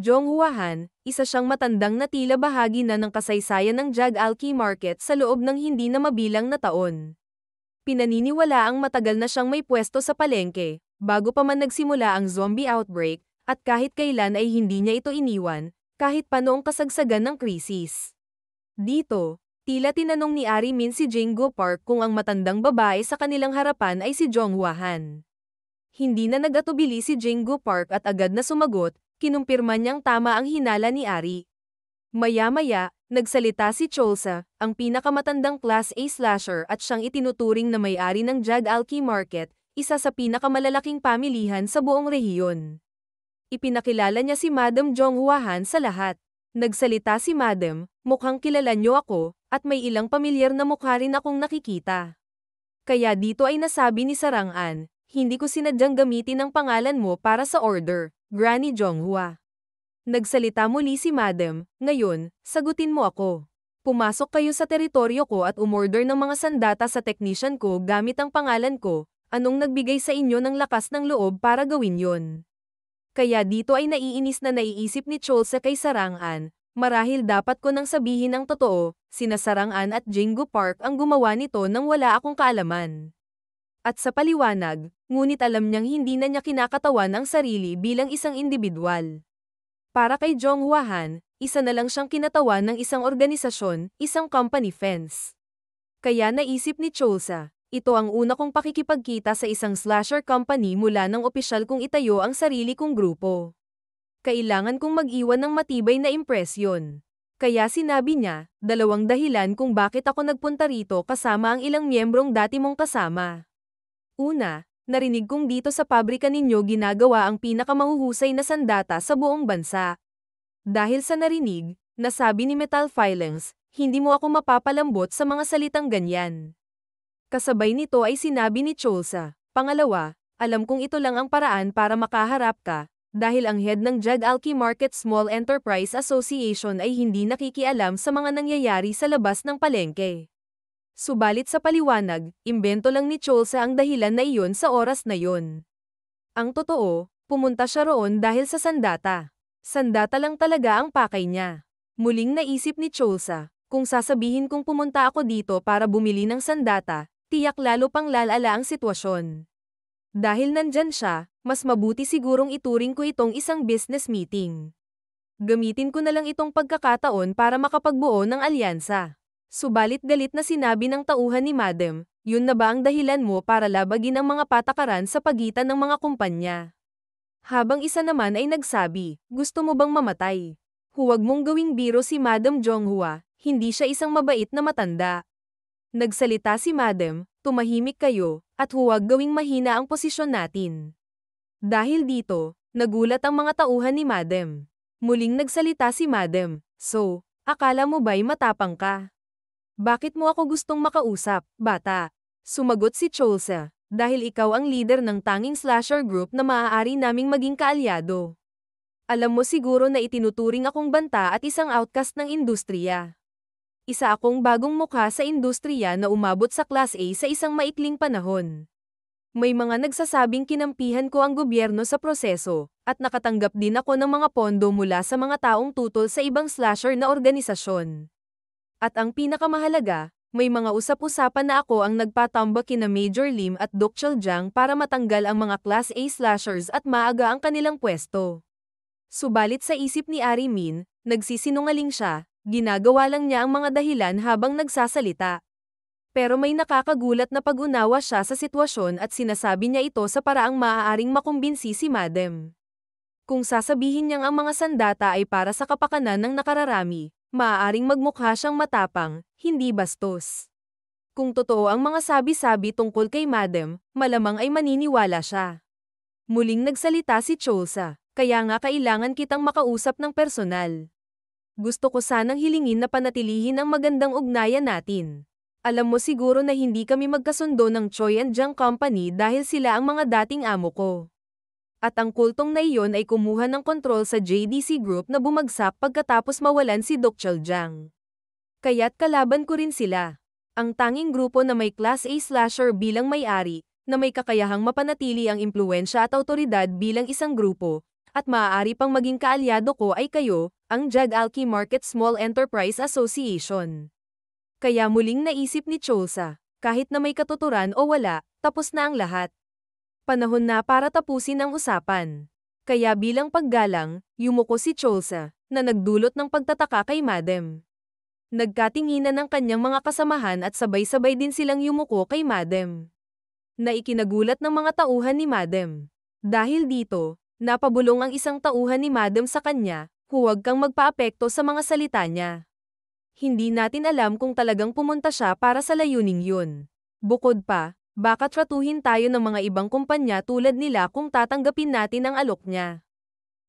Jonghua Han, isa siyang matandang na tila bahagi na ng kasaysayan ng Jagalki market sa loob ng hindi na mabilang na taon. Pinaniniwalaang matagal na siyang may pwesto sa palengke, bago pa man nagsimula ang zombie outbreak, at kahit kailan ay hindi niya ito iniwan, kahit pa noong kasagsagan ng krisis. Dito, tila tinanong ni Ari Min si Jingo Park kung ang matandang babae sa kanilang harapan ay si Jonghua Han. Hindi na nag-atubili si Jingo Park at agad na sumagot, kinumpirma niyang tama ang hinala ni Ari. Maya-maya, nagsalita si Cholsa, ang pinakamatandang Class A slasher at siyang itinuturing na may-ari ng Jagalki Market, isa sa pinakamalalaking pamilihan sa buong rehiyon. Ipinakilala niya si Madam Jonghua Han sa lahat. Nagsalita si Madam, mukhang kilala niyo ako, at may ilang pamilyar na mukha rin akong nakikita. Kaya dito ay nasabi ni Sarang-an, hindi ko sinadyang gamitin ang pangalan mo para sa order, Granny Jonghua. Nagsalita muli si Madam, ngayon, sagutin mo ako. Pumasok kayo sa teritoryo ko at umorder ng mga sandata sa technician ko gamit ang pangalan ko, anong nagbigay sa inyo ng lakas ng loob para gawin yon? Kaya dito ay naiinis na naiisip ni Cholsa kay Sarang-an, marahil dapat ko nang sabihin ang totoo, sina Sarang-an at Jingo Park ang gumawa nito nang wala akong kaalaman. At sa paliwanag, ngunit alam niyang hindi na niya kinakatawan ang sarili bilang isang individual. Para kay Jonghua Han, isa na lang siyang kinatawan ng isang organisasyon, isang company fence. Kaya naisip ni Cholsa, ito ang una kong pakikipagkita sa isang slasher company mula nang opisyal kong itayo ang sarili kong grupo. Kailangan kong mag-iwan ng matibay na impresyon. Kaya sinabi niya, dalawang dahilan kung bakit ako nagpunta rito kasama ang ilang miyembrong dati mong kasama. Una, narinig kong dito sa pabrika ninyo ginagawa ang pinakamahuhusay na sandata sa buong bansa. Dahil sa narinig, nasabi ni Metal Filings, hindi mo ako mapapalambot sa mga salitang ganyan. Kasabay nito ay sinabi ni Cholsa, pangalawa, alam kong ito lang ang paraan para makaharap ka, dahil ang head ng Jagalki Market Small Enterprise Association ay hindi nakikialam sa mga nangyayari sa labas ng palengke. Subalit sa paliwanag, imbento lang ni Cholsa ang dahilan na iyon sa oras na yon. Ang totoo, pumunta siya roon dahil sa sandata. Sandata lang talaga ang pakay niya. Muling naisip ni Cholsa, kung sasabihin kong pumunta ako dito para bumili ng sandata, tiyak lalo pang lalala ang sitwasyon. Dahil nandyan siya, mas mabuti sigurong ituring ko itong isang business meeting. Gamitin ko na lang itong pagkakataon para makapagbuo ng alyansa. Subalit galit na sinabi ng tauhan ni Madam, yun na ba ang dahilan mo para labagin ang mga patakaran sa pagitan ng mga kumpanya? Habang isa naman ay nagsabi, gusto mo bang mamatay? Huwag mong gawing biro si Madam Jonghua, hindi siya isang mabait na matanda. Nagsalita si Madam, tumahimik kayo, at huwag gawing mahina ang posisyon natin. Dahil dito, nagulat ang mga tauhan ni Madam. Muling nagsalita si Madam, so, akala mo ba'y matapang ka? Bakit mo ako gustong makausap, bata? Sumagot si Cholsa, dahil ikaw ang leader ng tanging slasher group na maaari naming maging kaalyado. Alam mo siguro na itinuturing akong banta at isang outcast ng industriya. Isa akong bagong mukha sa industriya na umabot sa Class A sa isang maikling panahon. May mga nagsasabing kinampihan ko ang gobyerno sa proseso, at nakatanggap din ako ng mga pondo mula sa mga taong tutol sa ibang slasher na organisasyon. At ang pinakamahalaga, may mga usap-usapan na ako ang nagpatambak kina Major Lim at Dr. Jiang para matanggal ang mga Class A slashers at maaga ang kanilang pwesto. Subalit sa isip ni Ari Min, nagsisinungaling siya, ginagawa lang niya ang mga dahilan habang nagsasalita. Pero may nakakagulat na pag-unawa siya sa sitwasyon at sinasabi niya ito sa paraang maaaring makumbinsi si Madam. Kung sasabihin niyang ang mga sandata ay para sa kapakanan ng nakararami, maaaring magmukha siyang matapang, hindi bastos. Kung totoo ang mga sabi-sabi tungkol kay Madam, malamang ay maniniwala siya. Muling nagsalita si Cholsa, kaya nga kailangan kitang makausap ng personal. Gusto ko sanang hilingin na panatilihin ang magandang ugnayan natin. Alam mo siguro na hindi kami magkasundo ng Choi and Jiang Company dahil sila ang mga dating amo ko. At ang kultong na iyon ay kumuha ng kontrol sa JDC Group na bumagsak pagkatapos mawalan si Dr. Jiang. Kaya't kalaban ko rin sila. Ang tanging grupo na may Class A slasher bilang may-ari, na may kakayahang mapanatili ang impluwensya at awtoridad bilang isang grupo, at maaari pang maging kaalyado ko ay kayo, ang Jag Alki Market Small Enterprise Association. Kaya muling naisip ni Cholsa, kahit na may katuturan o wala, tapos na ang lahat. Panahon na para tapusin ang usapan. Kaya bilang paggalang, yumuko si Cholsa, na nagdulot ng pagtataka kay Madam. Nagkatinginan ng kanyang mga kasamahan at sabay-sabay din silang yumuko kay Madam. Na ikinagulat ng mga tauhan ni Madam. Dahil dito, napabulong ang isang tauhan ni Madam sa kanya, huwag kang magpaapekto sa mga salita niya. Hindi natin alam kung talagang pumunta siya para sa layuning yun. Bukod pa, baka tratuhin tayo ng mga ibang kumpanya tulad nila kung tatanggapin natin ang alok niya.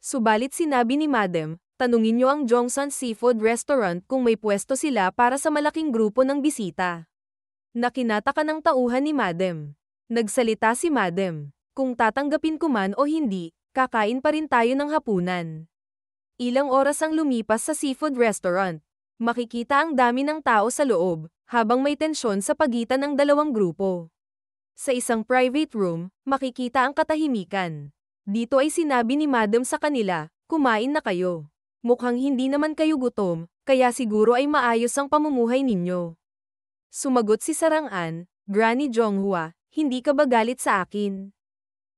Subalit sinabi ni Madam, tanungin niyo ang Jongsan Seafood Restaurant kung may pwesto sila para sa malaking grupo ng bisita. Nakinataka ng tauhan ni Madam. Nagsalita si Madam. Kung tatanggapin ko man o hindi, kakain pa rin tayo ng hapunan. Ilang oras ang lumipas sa seafood restaurant. Makikita ang dami ng tao sa loob, habang may tensyon sa pagitan ng dalawang grupo. Sa isang private room, makikita ang katahimikan. Dito ay sinabi ni Madam sa kanila, kumain na kayo. Mukhang hindi naman kayo gutom, kaya siguro ay maayos ang pamumuhay ninyo. Sumagot si Sarang-an, Granny Jonghua, hindi ka ba galit sa akin?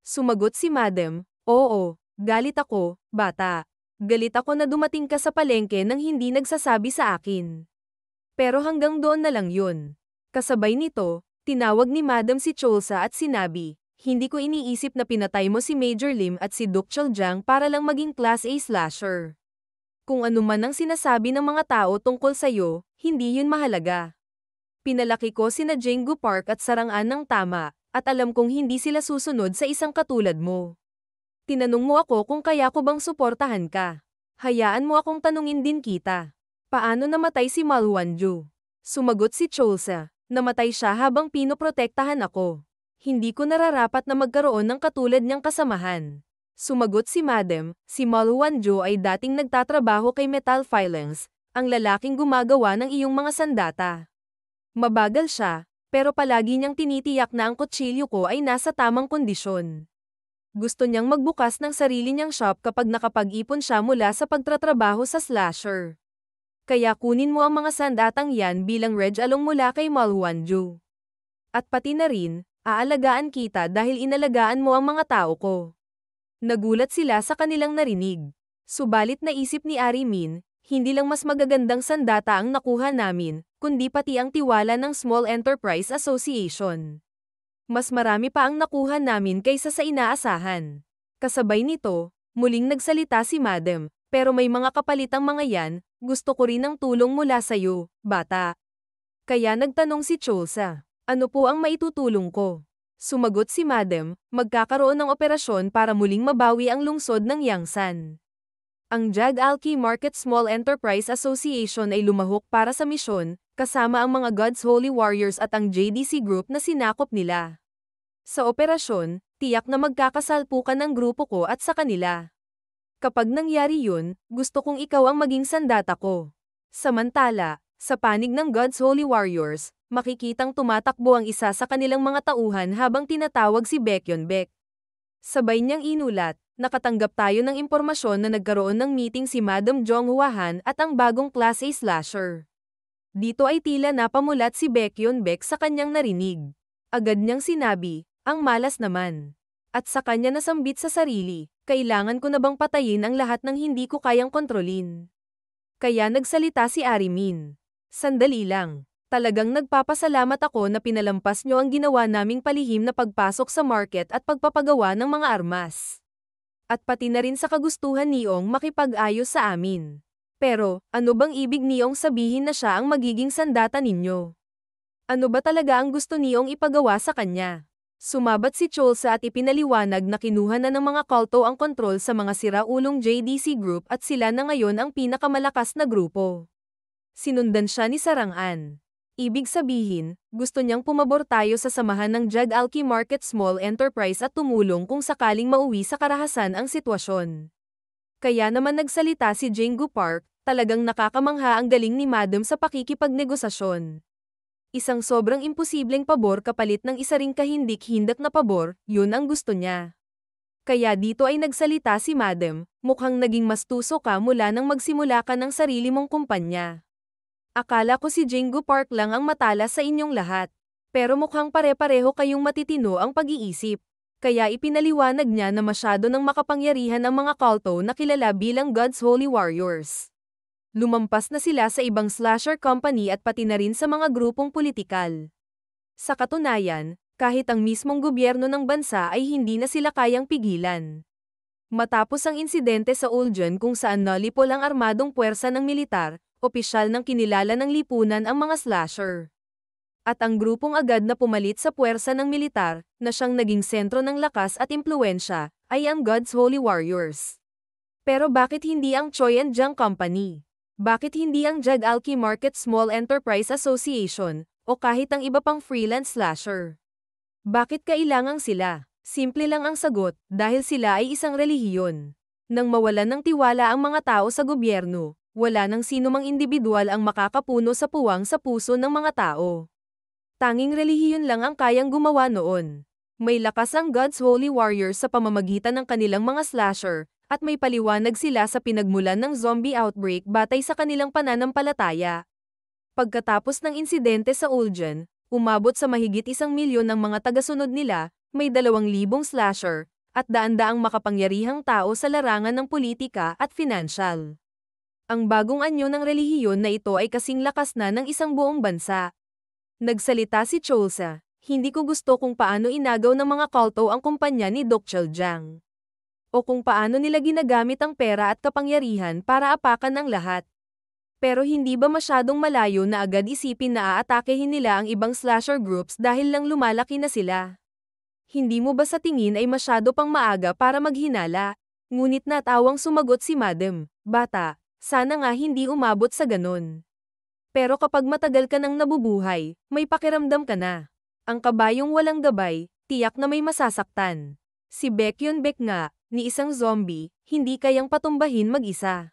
Sumagot si Madam, oo, galit ako, bata. Galit ako na dumating ka sa palengke nang hindi nagsasabi sa akin. Pero hanggang doon na lang yun. Kasabay nito, tinawag ni Madam si Cholsa at sinabi, hindi ko iniisip na pinatay mo si Major Lim at si Duke Chaljang para lang maging Class A slasher. Kung ano man ang sinasabi ng mga tao tungkol sa'yo, hindi yun mahalaga. Pinalaki ko sina Jinggu Park at Sarang-an ng tama, at alam kong hindi sila susunod sa isang katulad mo. Tinanong mo ako kung kaya ko bang suportahan ka. Hayaan mo akong tanungin din kita. Paano namatay si Malwanju? Sumagot si Cholsa, namatay siya habang pinoprotektahan ako. Hindi ko nararapat na magkaroon ng katulad niyang kasamahan. Sumagot si Madam, si Malwanju ay dating nagtatrabaho kay Metal Filings, ang lalaking gumagawa ng iyong mga sandata. Mabagal siya, pero palagi niyang tinitiyak na ang kutsilyo ko ay nasa tamang kondisyon. Gusto niyang magbukas ng sarili niyang shop kapag nakapag-ipon siya mula sa pagtatrabaho sa slasher. Kaya kunin mo ang mga sandatang yan bilang reg along mula kay Malwanju. At pati na rin, aalagaan kita dahil inalagaan mo ang mga tao ko. Nagulat sila sa kanilang narinig. Subalit naisip ni Arimin, hindi lang mas magagandang sandata ang nakuha namin, kundi pati ang tiwala ng Small Enterprise Association. Mas marami pa ang nakuha namin kaysa sa inaasahan. Kasabay nito, muling nagsalita si Madam, pero may mga kapalitang mga yan, gusto ko rin ng tulong mula sa'yo, bata. Kaya nagtanong si Cholsa, ano po ang maitutulong ko? Sumagot si Madam, magkakaroon ng operasyon para muling mabawi ang lungsod ng Yangsan. Ang Jag Alki Market Small Enterprise Association ay lumahok para sa misyon, kasama ang mga God's Holy Warriors at ang JDC Group na sinakop nila. Sa operasyon, tiyak na magkakasalpukan ang grupo ko at sa kanila. Kapag nangyari yun, gusto kong ikaw ang maging sandata ko. Samantala, sa panig ng God's Holy Warriors, makikitang tumatakbo ang isa sa kanilang mga tauhan habang tinatawag si Baekhyunbaek. Sabay niyang inulat, nakatanggap tayo ng impormasyon na nagkaroon ng meeting si Madam Jonghua Han at ang bagong Class A slasher. Dito ay tila napamulat si Baekhyunbaek sa kanyang narinig. Agad niyang sinabi, ang malas naman. At sa kanya nasambit sa sarili, kailangan ko na bang patayin ang lahat ng hindi ko kayang kontrolin? Kaya nagsalita si Arimin. Sandali lang. Talagang nagpapasalamat ako na pinalampas niyo ang ginawa naming palihim na pagpasok sa market at pagpapagawa ng mga armas. At pati na rin sa kagustuhan niyong makipag-ayos sa amin. Pero, ano bang ibig niyong sabihin na siya ang magiging sandata ninyo? Ano ba talaga ang gusto niyong ipagawa sa kanya? Sumabat si Cholsa at ipinaliwanag na kinuha na ng mga kulto ang kontrol sa mga siraulong JDC Group at sila na ngayon ang pinakamalakas na grupo. Sinundan siya ni Sarang-an. Ibig sabihin, gusto niyang pumabor tayo sa samahan ng Jag Alki Market Small Enterprise at tumulong kung sakaling mauwi sa karahasan ang sitwasyon. Kaya naman nagsalita si Jinggu Park, talagang nakakamangha ang galing ni Madam sa pakikipagnegosasyon. Isang sobrang imposibleng pabor kapalit ng isa ring kahindik-hindak na pabor, yun ang gusto niya. Kaya dito ay nagsalita si Madam, mukhang naging mas tuso ka mula nang magsimula ka ng sarili mong kumpanya. Akala ko si Jingo Park lang ang matalas sa inyong lahat. Pero mukhang pare-pareho kayong matitino ang pag-iisip. Kaya ipinaliwanag niya na masyado ng makapangyarihan ang mga kulto na kilala bilang God's Holy Warriors. Lumampas na sila sa ibang slasher company at pati na rin sa mga grupong politikal. Sa katunayan, kahit ang mismong gobyerno ng bansa ay hindi na sila kayang pigilan. Matapos ang insidente sa Uljan kung saan nalipol ang armadong puwersa ng militar, opisyal ng kinilala ng lipunan ang mga slasher. At ang grupong agad na pumalit sa puwersa ng militar, na siyang naging sentro ng lakas at impluwensya, ay ang God's Holy Warriors. Pero bakit hindi ang Choi and Jang Company? Bakit hindi ang Jag Alki Market Small Enterprise Association, o kahit ang iba pang freelance slasher? Bakit kailangang sila? Simple lang ang sagot, dahil sila ay isang relihiyon. Nang mawalan ng tiwala ang mga tao sa gobyerno, wala nang sino mang individual ang makakapuno sa puwang sa puso ng mga tao. Tanging relihiyon lang ang kayang gumawa noon. May lakas ang God's Holy Warriors sa pamamagitan ng kanilang mga slasher, at may paliwanag sila sa pinagmulan ng zombie outbreak batay sa kanilang pananampalataya. Pagkatapos ng insidente sa Uljan, umabot sa mahigit 1,000,000 ng mga tagasunod nila, may 2,000 slasher, at daan-daang makapangyarihang tao sa larangan ng politika at financial. Ang bagong anyo ng relihiyon na ito ay kasing lakas na ng isang buong bansa. Nagsalita si Cholsa, hindi ko gusto kung paano inagaw ng mga kulto ang kumpanya ni Dr. Jiang. O kung paano nila ginagamit ang pera at kapangyarihan para apakan ng lahat. Pero hindi ba masyadong malayo na agad isipin na aatakehin nila ang ibang slasher groups dahil lang lumalaki na sila? Hindi mo ba sa tingin ay masyado pang maaga para maghinala? Ngunit natawang sumagot si Madam, bata, sana nga hindi umabot sa ganon. Pero kapag matagal ka nang nabubuhay, may pakiramdam ka na. Ang kabayong walang gabay, tiyak na may masasaktan. Si Baekhyun Baek nga, ni isang zombie, hindi kayang patumbahin mag-isa.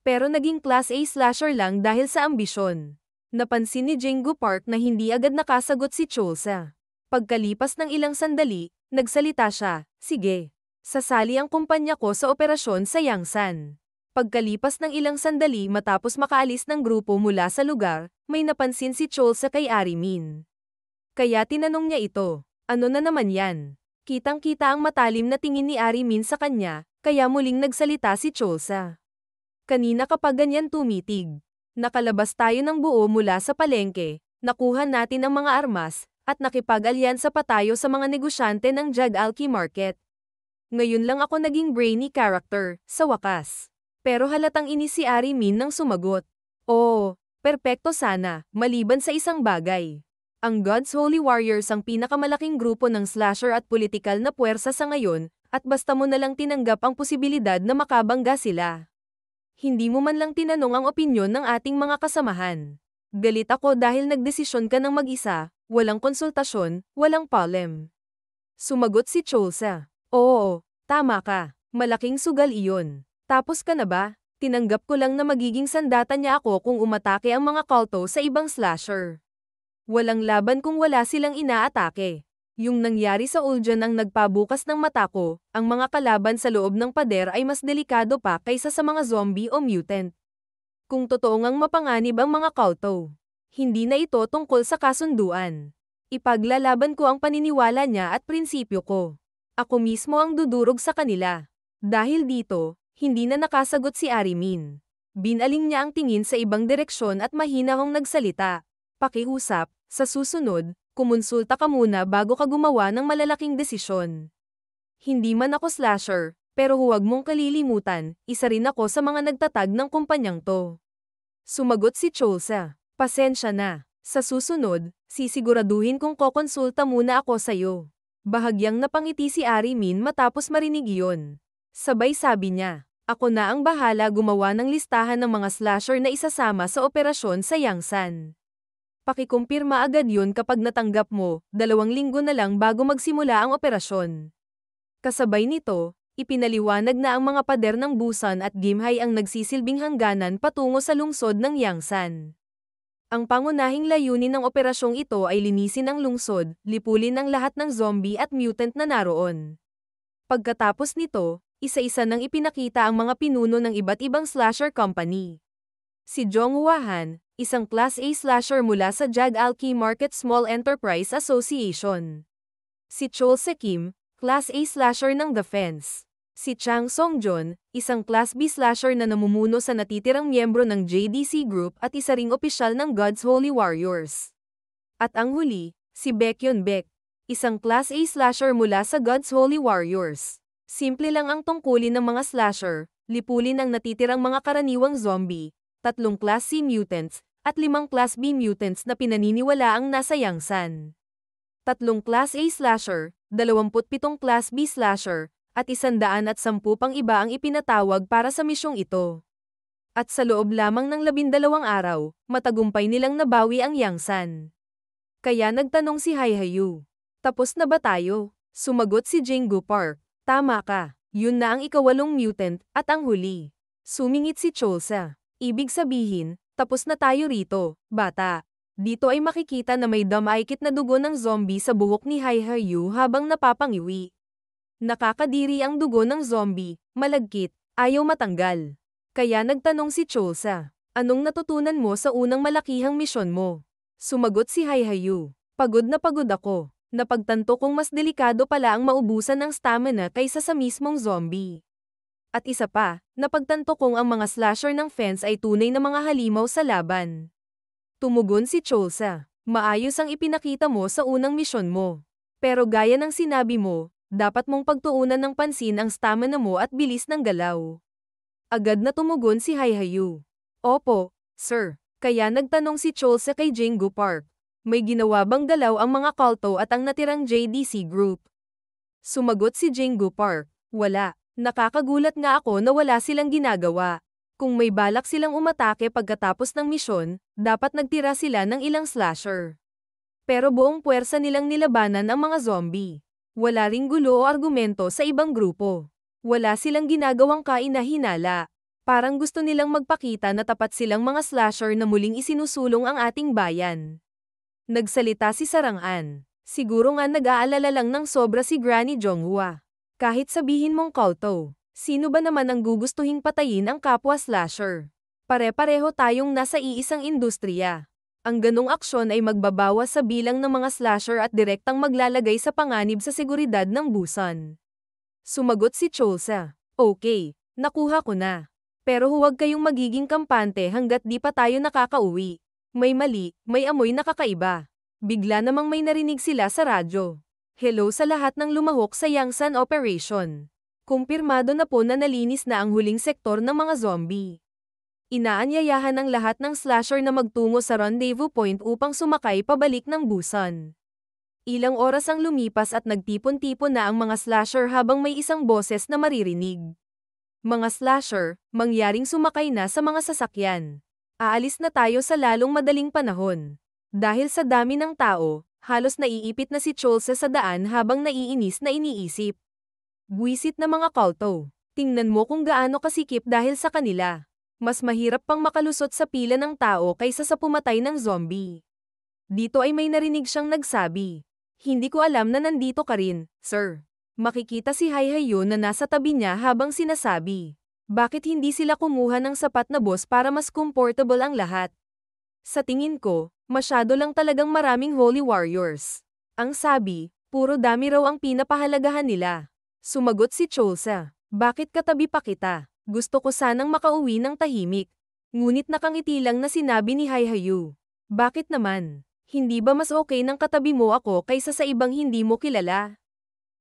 Pero naging Class A slasher lang dahil sa ambisyon. Napansin ni Jingo Park na hindi agad nakasagot si Cholsa. Pagkalipas ng ilang sandali, nagsalita siya, sige. Sasali ang kumpanya ko sa operasyon sa Yangsan. Pagkalipas ng ilang sandali matapos makaalis ng grupo mula sa lugar, may napansin si Cholsa kay Arimin. Kaya tinanong niya ito, ano na naman yan? Kitang-kita ang matalim na tingin ni Arimin sa kanya, kaya muling nagsalita si Cholsa. Kanina kapag ganyan tumitig, nakalabas tayo ng buo mula sa palengke, nakuha natin ang mga armas, at nakipag-alyansa pa tayo sa mga negosyante ng Jag Alki Market. Ngayon lang ako naging brainy character, sa wakas. Pero halatang inis si Arimin nang sumagot. Oo, perpekto sana, maliban sa isang bagay. Ang God's Holy Warriors ang pinakamalaking grupo ng slasher at politikal na puwersa sa ngayon, at basta mo nalang tinanggap ang posibilidad na makabangga sila. Hindi mo man lang tinanong ang opinyon ng ating mga kasamahan. Galit ako dahil nagdesisyon ka ng mag-isa, walang konsultasyon, walang palem. Sumagot si Cholsa. Oo, tama ka. Malaking sugal iyon. Tapos ka na ba? Tinanggap ko lang na magiging sandata niya ako kung umatake ang mga kulto sa ibang slasher. Walang laban kung wala silang inaatake. Yung nangyari sa Uljan ang nagpabukas ng mata ko, ang mga kalaban sa loob ng pader ay mas delikado pa kaysa sa mga zombie o mutant. Kung totoo ngang mapanganib ang mga kulto, hindi na ito tungkol sa kasunduan. Ipaglalaban ko ang paniniwala niya at prinsipyo ko. Ako mismo ang dudurog sa kanila. Dahil dito, hindi na nakasagot si Arimin. Binaling niya ang tingin sa ibang direksyon at mahinahong nagsalita. Pakiusap, sa susunod, kumonsulta ka muna bago ka gumawa ng malalaking desisyon. Hindi man ako slasher, pero huwag mong kalilimutan, isa rin ako sa mga nagtatag ng kumpanyang to. Sumagot si Cholsa, pasensya na. Sa susunod, sisiguraduhin kong kokonsulta muna ako sa'yo. Bahagyang napangiti si Arimin matapos marinig iyon. Sabay sabi niya, ako na ang bahala gumawa ng listahan ng mga slasher na isasama sa operasyon sa Yangsan. Pakikumpirma agad yun kapag natanggap mo, 2 linggo na lang bago magsimula ang operasyon. Kasabay nito, ipinaliwanag na ang mga pader ng Busan at Gimhae ang nagsisilbing hangganan patungo sa lungsod ng Yangsan. Ang pangunahing layunin ng operasyong ito ay linisin ang lungsod, lipulin ang lahat ng zombie at mutant na naroon. Pagkatapos nito, isa-isa nang ipinakita ang mga pinuno ng iba't ibang slasher company. Si Jong Hwa-han, isang Class A slasher mula sa Jag Alki Market Small Enterprise Association. Si Chol Se-kim, Class A slasher ng Defense. Si Chang Song-jon, isang Class B slasher na namumuno sa natitirang miyembro ng JDC Group at isa ring opisyal ng God's Holy Warriors. At ang huli, si Baekhyun Baek, isang Class A slasher mula sa God's Holy Warriors. Simple lang ang tungkulin ng mga slasher, lipulin ang natitirang mga karaniwang zombie, 3 Class C mutants, at 5 Class B mutants na pinaniniwalaang nasa Yangsan. 3 Class A slasher, 27 Class B slasher, at 110 pang iba ang ipinatawag para sa misyong ito. At sa loob lamang ng 12 araw, matagumpay nilang nabawi ang Yangsan. Kaya nagtanong si Hae-hayu, "Tapos na ba tayo?" Sumagot si Jinggu Park, "Tama ka, yun na ang ika-8 mutant, at ang huli." Sumingit si Cholsa, "Ibig sabihin, tapos na tayo rito, bata." Dito ay makikita na may damaikit na dugo ng zombie sa buhok ni Hae-hayu habang napapangiwi. Nakakadiri ang dugo ng zombie, malagkit, ayaw matanggal. Kaya nagtanong si Cholsa, "Anong natutunan mo sa unang malakihang misyon mo?" Sumagot si Hae-hayu, "Pagod na pagod ako. Napagtanto kong mas delikado pala ang maubusan ng stamina kaysa sa mismong zombie. At isa pa, napagtanto kong ang mga slasher ng fence ay tunay na mga halimaw sa laban." Tumugon si Cholsa, "Maayos ang ipinakita mo sa unang misyon mo. Pero gaya ng sinabi mo, dapat mong pagtuunan ng pansin ang stamina mo at bilis ng galaw." Agad na tumugon si Hae-hayu, "Opo, sir." Kaya nagtanong si Cholsa kay Jinggu Park, "May ginawa bang galaw ang mga kulto at ang natirang JDC Group?" Sumagot si Jinggu Park, "Wala. Nakakagulat nga ako na wala silang ginagawa. Kung may balak silang umatake pagkatapos ng misyon, dapat nagtira sila ng ilang slasher. Pero buong puwersa nilang nilabanan ang mga zombie. Wala ring gulo o argumento sa ibang grupo. Wala silang ginagawang kaina-hinala. Parang gusto nilang magpakita na tapat silang mga slasher na muling isinusulong ang ating bayan." Nagsalita si Sarang-an, "Siguro nga nag-aalala lang ng sobra si Granny Jonghua. Kahit sabihin mong kulto, sino ba naman ang gugustuhing patayin ang kapwa slasher? Pare-pareho tayong nasa iisang industriya. Ang ganong aksyon ay magbabawas sa bilang ng mga slasher at direktang maglalagay sa panganib sa seguridad ng Busan." Sumagot si Cholsa, "Okay, nakuha ko na. Pero huwag kayong magiging kampante hanggat di pa tayo nakakauwi. May mali, may amoy na kakaiba." Bigla namang may narinig sila sa radyo. "Hello sa lahat ng lumahok sa Yangsan Operation. Kumpirmado na po na nalinis na ang huling sektor ng mga zombie. Inaanyayahan ang lahat ng slasher na magtungo sa rendezvous point upang sumakay pabalik ng Busan." Ilang oras ang lumipas at nagtipon-tipon na ang mga slasher habang may isang boses na maririnig. "Mga slasher, mangyaring sumakay na sa mga sasakyan. Aalis na tayo sa lalong madaling panahon." Dahil sa dami ng tao, halos naiipit na si Cholsa sa daan habang naiinis na iniisip. "Buwisit na mga kulto. Tingnan mo kung gaano kasikip dahil sa kanila. Mas mahirap pang makalusot sa pila ng tao kaysa sa pumatay ng zombie." Dito ay may narinig siyang nagsabi, "Hindi ko alam na nandito ka rin, sir." Makikita si Hae-hayu na nasa tabi niya habang sinasabi, "Bakit hindi sila kumuha ng sapat na boss para mas comfortable ang lahat? Sa tingin ko, masyado lang talagang maraming Holy Warriors." Ang sabi, "Puro dami raw ang pinapahalagahan nila." Sumagot si Cholsa, "Bakit katabi pa kita? Gusto ko sanang makauwi ng tahimik." Ngunit nakangiti lang na sinabi ni Hae-hayu, "Bakit naman? Hindi ba mas okay nang katabi mo ako kaysa sa ibang hindi mo kilala?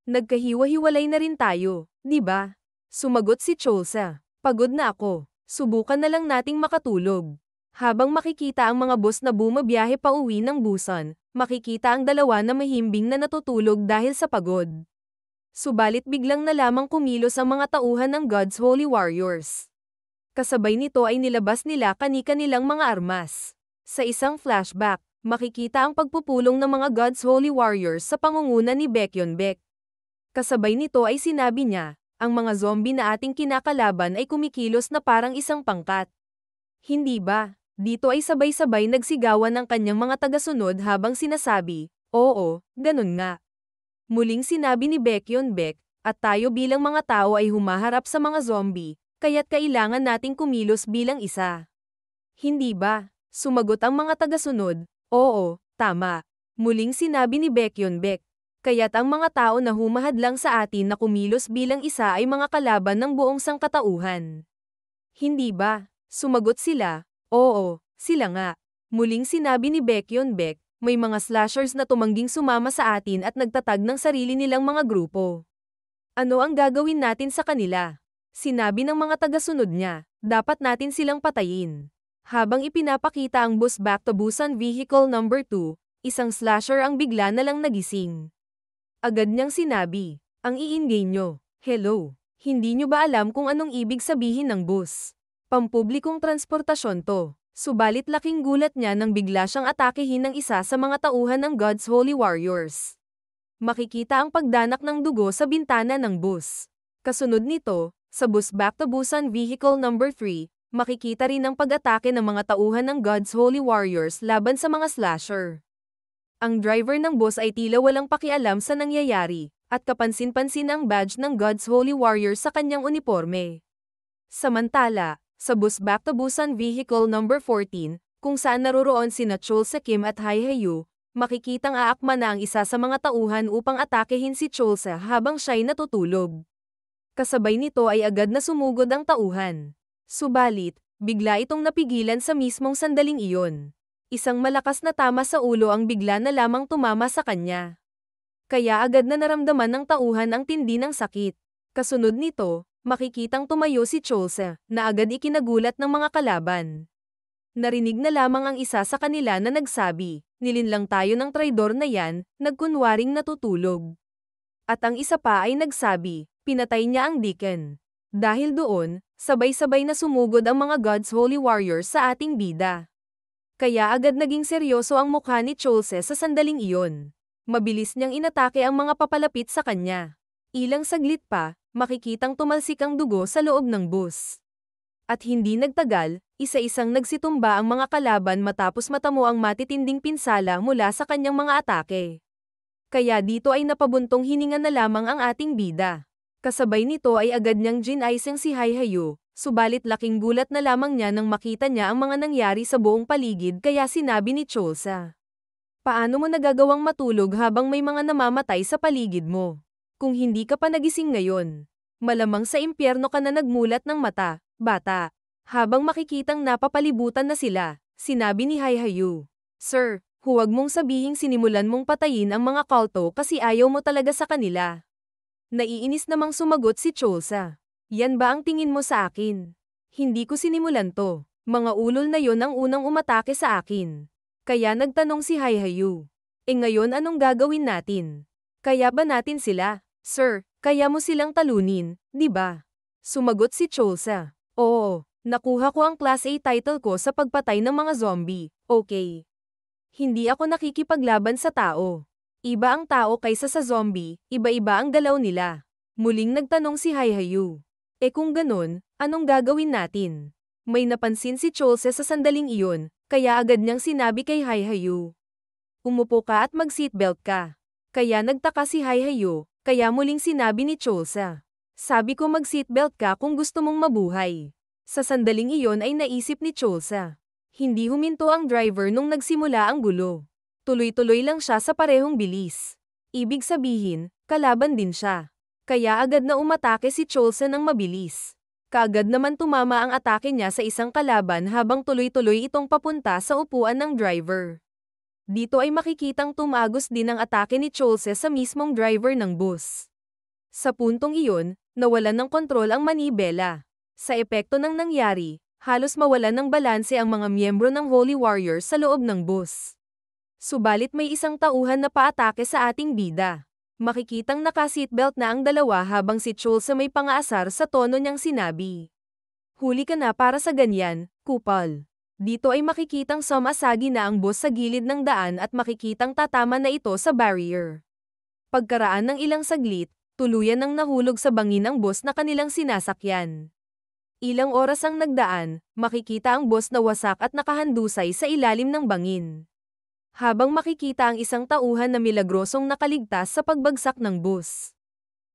Nagkahiwa-hiwalay na rin tayo, di ba?" Sumagot si Cholsa, "Pagod na ako. Subukan na lang nating makatulog." Habang makikita ang mga boss na bumabiyahe pa uwi ng Busan, makikita ang dalawa na mahimbing na natutulog dahil sa pagod. Subalit biglang na lamang kumilos ang mga tauhan ng God's Holy Warriors. Kasabay nito ay nilabas nila kani-kanilang mga armas. Sa isang flashback, makikita ang pagpupulong ng mga God's Holy Warriors sa pangunguna ni Baekhyun Baek. Kasabay nito ay sinabi niya, "Ang mga zombie na ating kinakalaban ay kumikilos na parang isang pangkat." Hindi ba? Dito ay sabay-sabay nagsigawan ang kanyang mga tagasunod habang sinasabi, "Oo, ganun nga." Muling sinabi ni Baekhyun Baek, At tayo bilang mga tao ay humaharap sa mga zombie, kaya't kailangan nating kumilos bilang isa. Hindi ba? Sumagot ang mga tagasunod. Oo, tama. Muling sinabi ni Baekhyunbaek. Kaya't ang mga tao na humahad lang sa atin na kumilos bilang isa ay mga kalaban ng buong sangkatauhan. Hindi ba? Sumagot sila. Oo, sila nga. Muling sinabi ni Baekhyunbaek, may mga slashers na tumangging sumama sa atin at nagtatag ng sarili nilang mga grupo. Ano ang gagawin natin sa kanila? Sinabi ng mga tagasunod niya, dapat natin silang patayin. Habang ipinapakita ang bus back to Busan Vehicle number 2, isang slasher ang bigla na lang nagising. Agad niyang sinabi, ang iingay nyo. Hello, hindi nyo ba alam kung anong ibig sabihin ng bus? Pampublikong transportasyon to. Subalit laking gulat niya nang bigla siyang atakehin ng isa sa mga tauhan ng God's Holy Warriors. Makikita ang pagdanak ng dugo sa bintana ng bus. Kasunod nito, sa bus back to Busan Vehicle number 3, makikita rin ang pag-atake ng mga tauhan ng God's Holy Warriors laban sa mga slasher. Ang driver ng bus ay tila walang pakialam sa nangyayari, at kapansin-pansin ang badge ng God's Holy Warriors sa kanyang uniforme. Samantala, sa bus back to Busan Vehicle number 14, kung saan naroroon sina Chol Sa-kim at Hae Hae-yu, makikitang aakma na ang isa sa mga tauhan upang atakehin si Chol Sa habang siya'y natutulog. Kasabay nito ay agad na sumugod ang tauhan. Subalit, bigla itong napigilan sa mismong sandaling iyon. Isang malakas na tama sa ulo ang bigla na lamang tumama sa kanya. Kaya agad na naramdaman ng tauhan ang tindi ng sakit. Kasunod nito, makikitang tumayo si Chol Sa, na agad ikinagulat ng mga kalaban. Narinig na lamang ang isa sa kanila na nagsabi, nilinlang tayo ng traidor na yan, nagkunwaring natutulog. At ang isa pa ay nagsabi, pinatay niya ang Deacon. Dahil doon, sabay-sabay na sumugod ang mga God's Holy Warriors sa ating bida. Kaya agad naging seryoso ang mukha ni Chol Sa sa sandaling iyon. Mabilis niyang inatake ang mga papalapit sa kanya. Ilang saglit pa, makikitang tumalsik ang dugo sa loob ng bus. At hindi nagtagal, isa-isang nagsitumba ang mga kalaban matapos matamo ang matitinding pinsala mula sa kanyang mga atake. Kaya dito ay napabuntong hininga na lamang ang ating bida. Kasabay nito ay agad niyang ginaisang si Hae Hae-yu, subalit laking gulat na lamang niya nang makita niya ang mga nangyari sa buong paligid kaya sinabi ni Chol Sa. Paano mo nagagawang matulog habang may mga namamatay sa paligid mo? Kung hindi ka pa nagising ngayon, malamang sa impyerno ka na nagmulat ng mata, bata. Habang makikitang napapalibutan na sila, sinabi ni Hae Hae-yu, Sir, huwag mong sabihing sinimulan mong patayin ang mga kulto kasi ayaw mo talaga sa kanila. Naiinis namang sumagot si Chol Sa. Yan ba ang tingin mo sa akin? Hindi ko sinimulan to. Mga ulol na yon ang unang umatake sa akin. Kaya nagtanong si Hae Hae-yu. Ngayon anong gagawin natin? Kaya ba natin sila? Sir, kaya mo silang talunin, di ba? Sumagot si Chol Sa. Oo, nakuha ko ang Class A title ko sa pagpatay ng mga zombie, okay. Hindi ako nakikipaglaban sa tao. Iba ang tao kaysa sa zombie, iba-iba ang galaw nila. Muling nagtanong si Hae Hae-yu. Kung ganun, anong gagawin natin? May napansin si Chol Sa sa sandaling iyon, kaya agad niyang sinabi kay Hae Hae-yu. Umupo ka at mag-seatbelt ka. Kaya nagtaka si Hae Hae-yu, kaya muling sinabi ni Chol Sa. Sabi ko mag-seatbelt ka kung gusto mong mabuhay. Sa sandaling iyon ay naisip ni Chol Sa. Hindi huminto ang driver nung nagsimula ang gulo. Tuloy-tuloy lang siya sa parehong bilis. Ibig sabihin, kalaban din siya. Kaya agad na umatake si Chol Sa ng mabilis. Kaagad naman tumama ang atake niya sa isang kalaban habang tuloy-tuloy itong papunta sa upuan ng driver. Dito ay makikitang tumagos din ang atake ni Chol Sa sa mismong driver ng bus. Sa puntong iyon, nawalan ng kontrol ang manibela. Sa epekto ng nangyari, halos mawalan ng balanse ang mga miyembro ng Holy Warriors sa loob ng bus. Subalit may isang tauhan na paatake sa ating bida. Makikitang naka-seatbelt na ang dalawa habang si Chol Sa may pangaasar sa tono niyang sinabi. Huli ka na para sa ganyan, kupal. Dito ay makikitang sumasagi na ang bus sa gilid ng daan at makikitang tatama na ito sa barrier. Pagkaraan ng ilang saglit, tuluyan nang nahulog sa bangin ang bus na kanilang sinasakyan. Ilang oras ang nagdaan, makikita ang bus na wasak at nakahandusay sa ilalim ng bangin. Habang makikita ang isang tauhan na milagrosong nakaligtas sa pagbagsak ng bus.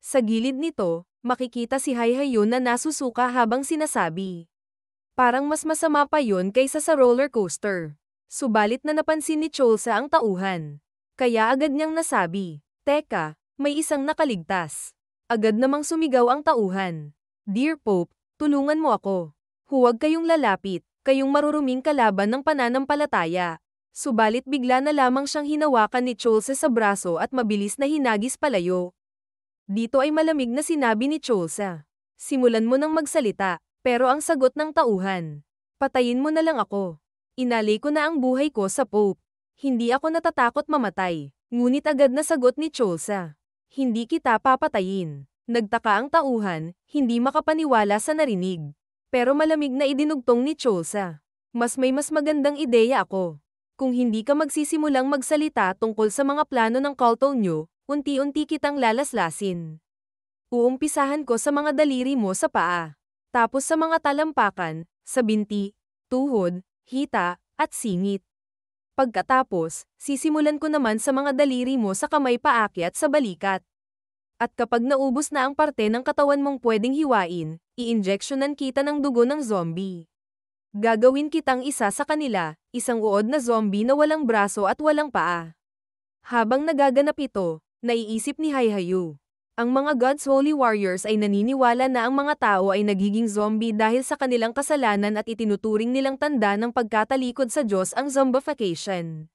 Sa gilid nito, makikita si Haehyun na nasusuka habang sinasabi. Parang mas masama pa yun kaysa sa roller coaster. Subalit na napansin ni Cholsa ang tauhan. Kaya agad niyang nasabi, "Teka, may isang nakaligtas." Agad namang sumigaw ang tauhan. "Dear Pope, tulungan mo ako. Huwag kayong lalapit, kayong maruruming kalaban ng pananampalataya." Subalit bigla na lamang siyang hinawakan ni Cholsa sa braso at mabilis na hinagis palayo. Dito ay malamig na sinabi ni Cholsa. "Simulan mo nang magsalita." Pero ang sagot ng tauhan, "Patayin mo na lang ako. Inalay ko na ang buhay ko sa Pope. Hindi ako natatakot mamatay." Ngunit agad na sagot ni Cholsa, "Hindi kita papatayin." Nagtaka ang tauhan, hindi makapaniwala sa narinig. Pero malamig na idinugtong ni Cholsa, mas magandang ideya ako. Kung hindi ka magsisimulang magsalita tungkol sa mga plano ng kulto nyo, unti-unti kitang lalaslasin. Uumpisahan ko sa mga daliri mo sa paa. Tapos sa mga talampakan, sa binti, tuhod, hita, at singit. Pagkatapos, sisimulan ko naman sa mga daliri mo sa kamay paakyat sa balikat. At kapag naubos na ang parte ng katawan mong pwedeng hiwain, i-injeksyonan kita ng dugo ng zombie. Gagawin kitang isa sa kanila, isang uod na zombie na walang braso at walang paa. Habang nagaganap ito, naiisip ni Haehyun. Ang mga God's Holy Warriors ay naniniwala na ang mga tao ay nagiging zombie dahil sa kanilang kasalanan at itinuturing nilang tanda ng pagkatalikod sa Diyos ang zombification.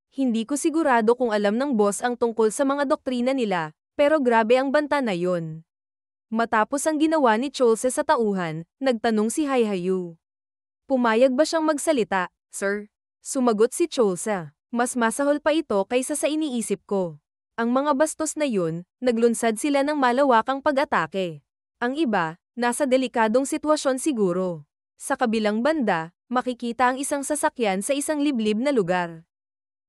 Hindi ko sigurado kung alam ng boss ang tungkol sa mga doktrina nila, pero grabe ang banta na yon. Matapos ang ginawa ni Cholsa sa tauhan, nagtanong si Haehyun. "Pumayag ba siyang magsalita, sir?" Sumagot si Cholsa, "Mas masahol pa ito kaysa sa iniisip ko." Ang mga bastos na yun, naglunsad sila ng malawakang pag-atake. Ang iba, nasa delikadong sitwasyon siguro. Sa kabilang banda, makikita ang isang sasakyan sa isang liblib na lugar.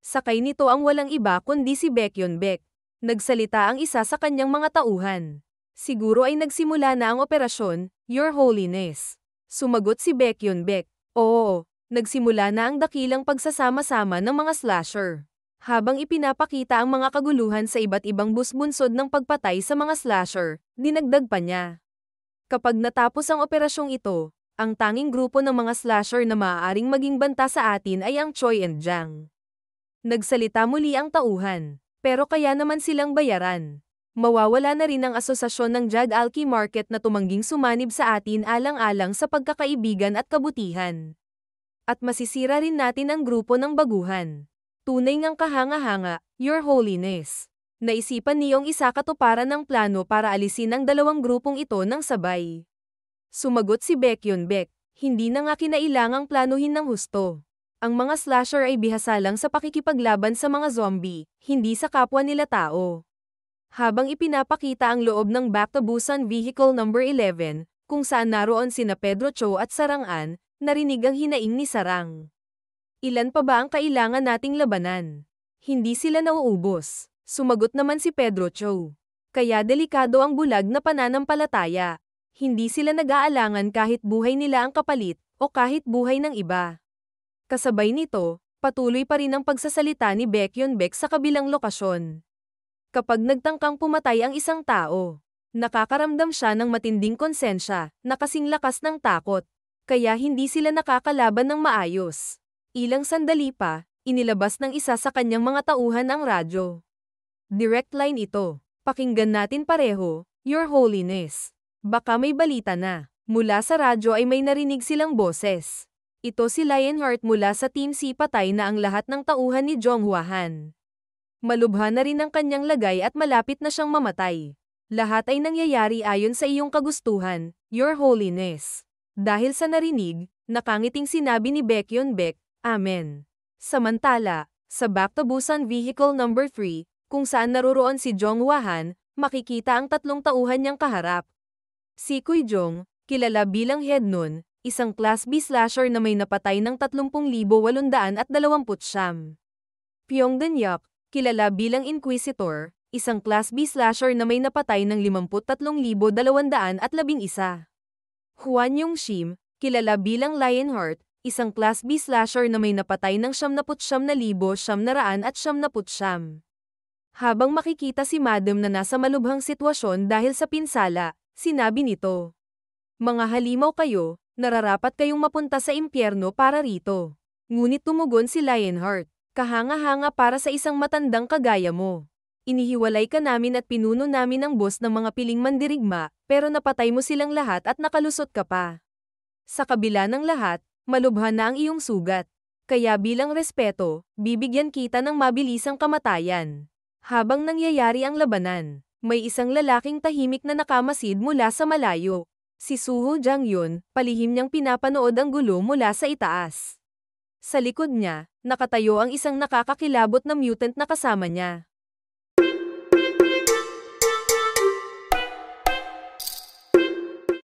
Sakay nito ang walang iba kundi si Baekhyunbaek. Nagsalita ang isa sa kanyang mga tauhan. "Siguro ay nagsimula na ang operasyon, Your Holiness." Sumagot si Baekhyunbaek, "Oo, nagsimula na ang dakilang pagsasama-sama ng mga slasher." Habang ipinapakita ang mga kaguluhan sa iba't ibang busbunsod ng pagpatay sa mga slasher, dinagdag pa niya. "Kapag natapos ang operasyong ito, ang tanging grupo ng mga slasher na maaaring maging banta sa atin ay ang Choi and Jang." Nagsalita muli ang tauhan, "Pero kaya naman silang bayaran. Mawawala na rin ang asosasyon ng Jag-Alki Market na tumangging sumanib sa atin alang-alang sa pagkakaibigan at kabutihan. At masisira rin natin ang grupo ng baguhan. Tunay ngang kahanga-hanga, Your Holiness." Naisipan niyong isakatuparan ng plano para alisin ang dalawang grupong ito ng sabay. Sumagot si Baekhyunbaek, "Hindi na nga kinailangang planuhin ng husto. Ang mga slasher ay bihasa lang sa pakikipaglaban sa mga zombie, hindi sa kapwa nila tao." Habang ipinapakita ang loob ng Back to Busan Vehicle No. 11, kung saan naroon sina Pedro Cho at Sarang-an, narinig ang hinaing ni Sarang. "Ilan pa ba ang kailangan nating labanan? Hindi sila nauubos." Sumagot naman si Pedro Cho. "Kaya delikado ang bulag na pananampalataya. Hindi sila nag-aalangan kahit buhay nila ang kapalit, o kahit buhay ng iba." Kasabay nito, patuloy pa rin ang pagsasalita ni Baekhyunbaek sa kabilang lokasyon. Kapag nagtangkang pumatay ang isang tao, nakakaramdam siya ng matinding konsensya, na kasing lakas ng takot. Kaya hindi sila nakakalaban ng maayos. Ilang sandali pa, inilabas ng isa sa kanyang mga tauhan ang radyo. Direct line ito. "Pakinggan natin pareho, Your Holiness. Baka may balita na." Mula sa radyo ay may narinig silang boses. Ito si Lionheart mula sa Team C. Patay na ang lahat ng tauhan ni Jonghwahan. Malubha na rin ang kanyang lagay at malapit na siyang mamatay. "Lahat ay nangyayari ayon sa iyong kagustuhan, Your Holiness." Dahil sa narinig, nakangiting sinabi ni Baekhyunbaek, "Amen." Samantala, sa Back to Busan Vehicle No. 3, kung saan naroroon si Jonghwahan, makikita ang tatlong tauhan niyang kaharap. Si Kuijong, kilala bilang Head nun, isang Class B slasher na may napatay ng 30,829. Pyongdan-yak, kilala bilang Inquisitor, isang Class B slasher na may napatay ng 53,211. Hwan Yong-shim, kilala bilang Lionheart, isang Class B slasher na may napatay ng 79,999. Habang makikita si Madam na nasa malubhang sitwasyon dahil sa pinsala, sinabi nito. Mga halimaw kayo, nararapat kayong mapunta sa impyerno para rito. Ngunit tumugon si Lionheart, kahanga-hanga para sa isang matandang kagaya mo. Inihiwalay ka namin at pinuno namin ang boss ng mga piling mandirigma, pero napatay mo silang lahat at nakalusot ka pa. Sa kabila ng lahat, malubha na ang iyong sugat. Kaya bilang respeto, bibigyan kita ng mabilisang kamatayan. Habang nangyayari ang labanan, may isang lalaking tahimik na nakamasid mula sa malayo. Si Suho Jang-yun, palihim niyang pinapanood ang gulo mula sa itaas. Sa likod niya, nakatayo ang isang nakakakilabot na mutant na kasama niya.